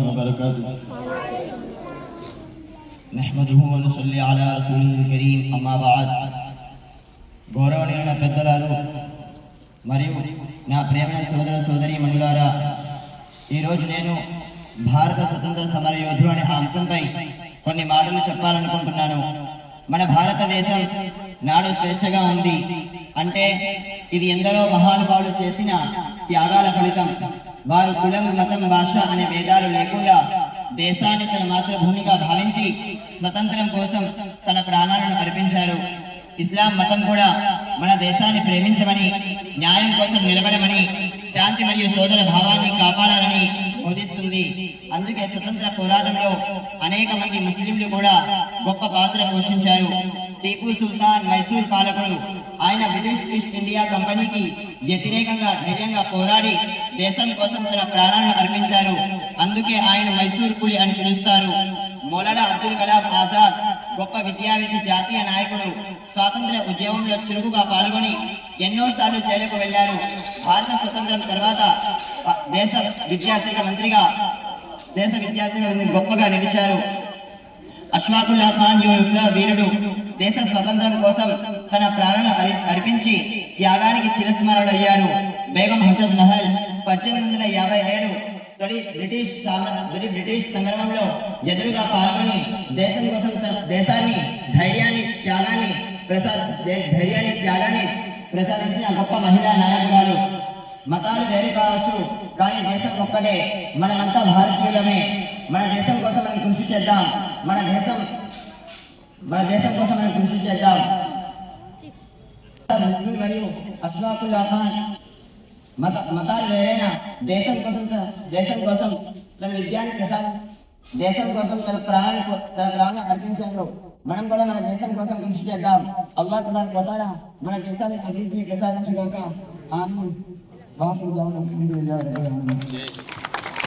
वबरकातुह नहमदुहु व नसल्ली अला रसूलिहिल करीम अम्मा बाद గౌరవనీయుల పెద్దలారు మరియు నా ప్రియమైన సోదర సోదరి మనులారా, ఈరోజు నేను భారత స్వతంత్ర సమర యోధుడు అనే అంశంపై కొన్ని మాటలు చెప్పాలనుకుంటున్నాను. మన భారతదేశం నాడు స్వేచ్ఛగా ఉంది అంటే ఇది ఎందరో మహానుభావులు చేసిన త్యాగాల ఫలితం. వారు కులం, మతం, భాష అనే భేదాలు లేకుండా దేశాన్ని తన మాతృభూమిగా భావించి స్వతంత్రం కోసం తన ప్రాణాలను అర్పించారు. ఇస్లాం మతం కూడా మన దేశాన్ని ప్రేమించమని, న్యాయం కోసం నిలబడమని, శాంతి మరియు సోదర భావాన్ని కాపాడాలని బోధిస్తుంది. అందుకే స్వతంత్ర పోరాటంలో అనేక మంది ముస్లింలు కూడా గొప్ప పాత్ర పోషించారు. టీపు సుల్తాన్ మైసూర్ పాలకుడు ఆయన బ్రిటిష్ ఈస్ట్ ఇండియా కంపెనీకి వ్యతిరేకంగా ధైర్యంగా పోరాడి దేశం కోసం తన ప్రాణాలను అర్పించారు. అందుకే ఆయన మైసూర్ పులి అని పిలుస్తారు. మౌలానా అబ్దుల్ కలాం ఆజాద్ గొప్ప విద్యావేత్త, జాతీయ నాయకుడు. స్వాతంత్ర్య ఉద్యమంలో చురుకుగా పాల్గొని ఎన్నోసార్లు జైలుకు వెళ్లారు. భారత స్వతంత్రం తర్వాత దేశ విద్యాశాఖ మంత్రిగా గొప్పగా నిలిచారు. అష్ఫాకుల్లా ఖాన్ యువ వీరుడు దేశ స్వతంత్రం కోసం తన ప్రాణాలను అర్పించి త్యాగానికి చిరస్మరణయ్యారు. బేగం హసద్ మహల్ 1857 తొలి బ్రిటిష్ సంగ్రామంలో ఎదురుగా పాల్గొని దేశం కోసం దేశాన్ని ధైర్యాన్ని త్యాగాన్ని ప్రసాదించిన గొప్ప మహిళా నాయకురాలు. మతాలు వేరు కావచ్చు, కానీ దేశం ఒక్కటే. మనమంతా భారతీయులమే. మన దేశం కోసం మనం కృషి చేద్దాం. మన దేశం కోసం మనం కృషి చేద్దాం. మరియు అష్ఫాకుల్లా ఖాన్ మతాలు వేరైనా దేశం కోసం తన విద్యాన్ని దేశం కోసం తన ప్రాణాన్ని అర్పించారు. మనం కూడా మన దేశం కోసం కృషి చేద్దాం. అల్లాహ్ తఆలా మన దేశాన్ని అభివృద్ధి ప్రసాదించగాక. ఆమీన్.